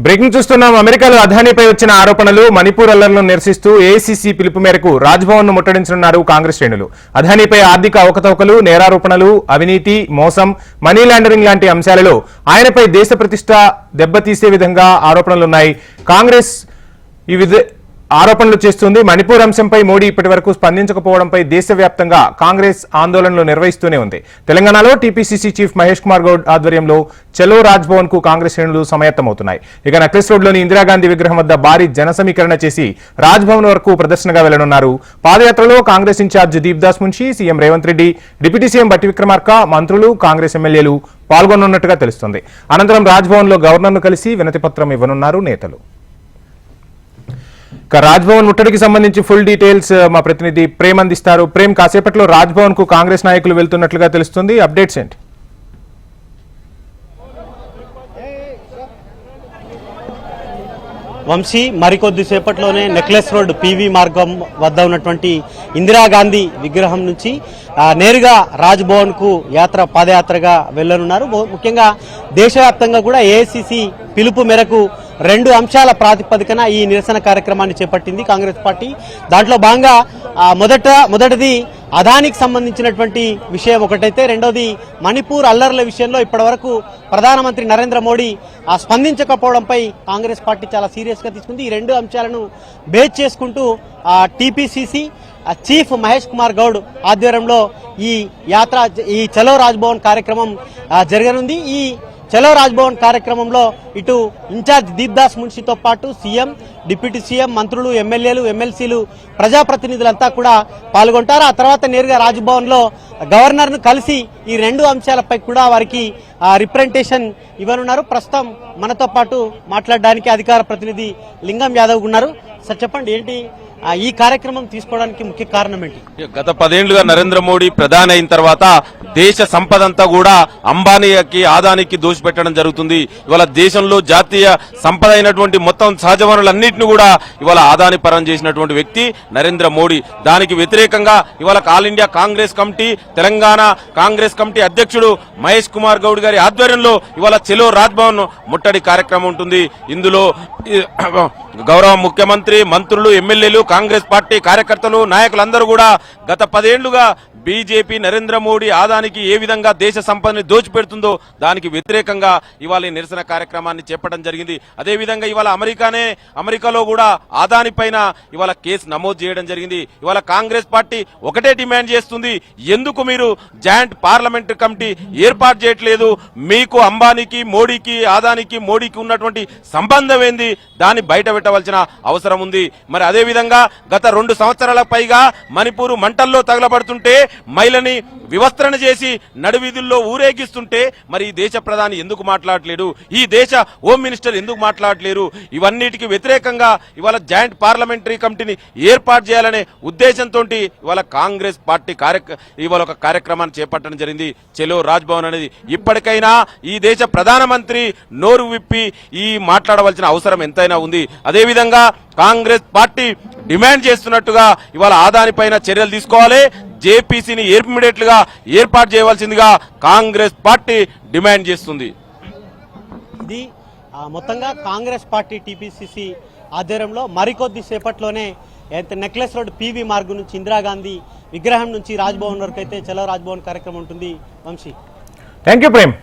Breaking చూస్తున్నాం. అమెరికాలో అదానీపై వచ్చిన ఆరోపణలు, మణిపూర్ అల్లర్లను నిరసిస్తూ ఏఐసీసీ పిలుపు మేరకు రాజ్భవన్ ను ముట్టడించనున్నారు కాంగ్రెస్ శ్రేణులు. అదానీపై ఆర్థిక అవకతవకలు, నేరారోపణలు, అవినీతి, మోసం, మనీ లాండరింగ్ లాంటి అంశాలలో ఆయనపై దేశ ప్రతిష్ట దెబ్బతీసే విధంగా ఆరోపణలున్నాయి. కాంగ్రెస్ ఆరోపణలు చేస్తుంది. మణిపూర్ అంశంపై మోడీ ఇప్పటి వరకు స్పందించకపోవడంపై దేశవ్యాప్తంగా కాంగ్రెస్ ఆందోళనలు నిర్వహిస్తూనే ఉంది. తెలంగాణలో టీపీసీసీ చీఫ్ మహేష్ కుమార్ గౌడ్ ఆధ్వర్యంలో చలో రాజ్భవన్ కు కాంగ్రెస్ శ్రేణులు సమాయత్తమవుతున్నాయి. ఇక నక్లెస్ రోడ్ లోని ఇందిరాగాంధీ విగ్రహం వద్ద భారీ జన సమీకరణ చేసి రాజ్భవన్ వరకు ప్రదర్శనగా వెళ్లనున్నారు. పాదయాత్రలో Congress in-charge Deepdas Munshi, CM Revanth Reddy, deputy CM Bhatti Vikramarka, మంత్రులు, కాంగ్రెస్ ఎమ్మెల్యేలు పాల్గొనున్నట్టుగా తెలుస్తోంది. అనంతరం రాజ్భవన్ లో గవర్నర్ ను కలిసి వినతి పత్రం ఇవ్వనున్నారు నేతలు. రాజ్భవన్ ముట్టడికి సంబంధించి ఫుల్ డీటెయిల్స్ మా ప్రతినిధి ప్రేమ్ అందిస్తారు. ప్రేమ్, కాసేపట్లో రాజ్భవన్ కు కాంగ్రెస్ నాయకులు వెళ్తున్నట్లుగా తెలుస్తుంది. అప్డేట్స్ ఏంటి? వంశీ, మరికొద్ది సేపట్లోనే నెక్లెస్ రోడ్ పీవీ మార్గం వద్ద ఉన్నటువంటి ఇందిరాగాంధీ విగ్రహం నుంచి నేరుగా రాజ్భవన్ కు పాదయాత్రగా వెళ్లనున్నారు. ముఖ్యంగా దేశవ్యాప్తంగా కూడా ఏఐసీసీ పిలుపు మేరకు 2 అంశాల ప్రాతిపదికన ఈ నిరసన కార్యక్రమాన్ని చేపట్టింది కాంగ్రెస్ పార్టీ. దాంట్లో భాగంగా మొదటిది అదానికి సంబంధించినటువంటి విషయం ఒకటైతే, రెండోది మణిపూర్ అల్లర్ల విషయంలో ఇప్పటివరకు ప్రధానమంత్రి నరేంద్ర మోడీ స్పందించకపోవడంపై కాంగ్రెస్ పార్టీ చాలా సీరియస్ గా తీసుకుంది. ఈ 2 అంశాలను బేస్ చేసుకుంటూ టీపీసీసీ చీఫ్ మహేష్ కుమార్ గౌడ్ ఆధ్వర్యంలో ఈ చలో రాజ్భవన్ కార్యక్రమం జరగనుంది. ఈ చలో రాజ్భవన్ కార్యక్రమంలో ఇటు ఇన్ఛార్జ్ దీప్దాస్ మున్షితో పాటు సీఎం, డిప్యూటీ సీఎం, మంత్రులు, ఎమ్మెల్యేలు, ఎమ్మెల్సీలు, ప్రజాప్రతినిధులంతా కూడా పాల్గొంటారు. ఆ తర్వాత నేరుగా రాజ్భవన్ లో గవర్నర్ ను కలిసి ఈ 2 అంశాలపై కూడా వారికి రిప్రజెంటేషన్ ఇవ్వనున్నారు. ప్రస్తుతం మనతో పాటు మాట్లాడడానికి అధికార ప్రతినిధి లింగం యాదవ్ ఉన్నారు. సార్, చెప్పండి, ఏంటి ఈ కార్యక్రమం తీసుకోవడానికి ముఖ్య కారణం ఏంటి? గత 10 ఏళ్లుగా నరేంద్ర మోడీ ప్రధాని అయిన తర్వాత దేశ సంపద అంతా కూడా అంబానీకి, ఆదానికి దోచిపెట్టడం జరుగుతుంది. ఇవాళ దేశంలో జాతీయ సంపద అయినటువంటి మొత్తం సహజ వనరులన్నింటినీ కూడా ఇవాళ ఆదాని పరం చేసినటువంటి వ్యక్తి నరేంద్ర మోడీ. దానికి వ్యతిరేకంగా ఇవాళ all India Congress committee, Telangana Congress committee అధ్యక్షుడు మహేష్ కుమార్ గౌడ్ గారి ఆధ్వర్యంలో ఇవాళ చెలో రాజ్భవన్ ముట్టడి కార్యక్రమం ఉంటుంది. ఇందులో గౌరవ ముఖ్యమంత్రి, మంత్రులు, ఎమ్మెల్యేలు, కాంగ్రెస్ పార్టీ కార్యకర్తలు, నాయకులందరూ కూడా గత 10 ఏళ్లుగా బీజేపీ నరేంద్ర మోడీ ఆదానికి ఏ విధంగా దేశ సంపదని దోచిపెడుతుందో దానికి వ్యతిరేకంగా ఇవాళ ఈ నిరసన కార్యక్రమాన్ని చేపట్టడం జరిగింది. అదేవిధంగా ఇవాళ అమెరికాలో కూడా ఆదాని పైన ఇవాళ కేసు నమోదు చేయడం జరిగింది. ఇవాళ కాంగ్రెస్ పార్టీ ఒకటే డిమాండ్ చేస్తుంది, ఎందుకు మీరు జాయింట్ పార్లమెంటరీ కమిటీ ఏర్పాటు చేయట్లేదు? మీకు అంబానీకి, మోడీకి, ఆదానికి, మోడీకి ఉన్నటువంటి సంబంధం ఏంది? దాన్ని బయట పెట్టవలసిన అవసరం ఉంది. మరి అదేవిధంగా గత 2 సంవత్సరాల పైగా మణిపూర్ మంటల్లో తగలబడుతుంటే మహిళని వివస్త్రణ చేసి నడువీధుల్లో ఊరేగిస్తుంటే మరి ఈ దేశ ప్రధాని ఎందుకు మాట్లాడలేడు? ఈ దేశ హోమ్ మినిస్టర్ ఎందుకు మాట్లాడలేరు? ఇవన్నిటికి వ్యతిరేకంగా ఇవాళ జాయింట్ పార్లమెంటరీ కమిటీని ఏర్పాటు చేయాలనే ఉద్దేశంతో ఇవాళ కాంగ్రెస్ పార్టీ ఇవాళ ఒక కార్యక్రమాన్ని చేపట్టడం జరిగింది. చెలో రాజ్భవన్ అనేది ఇప్పటికైనా ఈ దేశ ప్రధానమంత్రి నోరు విప్పి మాట్లాడవలసిన అవసరం ఎంతైనా ఉంది. అదేవిధంగా కాంగ్రెస్ పార్టీ డిమాండ్ చేస్తున్నట్టుగా ఇవాళ ఆదాని పైన చర్యలు తీసుకోవాలి, జేపీసీని ఇమ్మీడియట్ గా ఏర్పాటు చేయవలసిందిగా కాంగ్రెస్ పార్టీ డిమాండ్ చేస్తుంది. ఇది మొత్తంగా కాంగ్రెస్ పార్టీ టీపీసీసీ ఆధ్వర్యంలో మరికొద్ది సేపట్లోనే నెక్లెస్ రోడ్ పీవీ మార్గం నుంచి ఇందిరాగాంధీ విగ్రహం నుంచి రాజ్భవన్ వరకు అయితే చలో రాజ్భవన్ కార్యక్రమం ఉంటుంది. Vamshi, thank you Prem.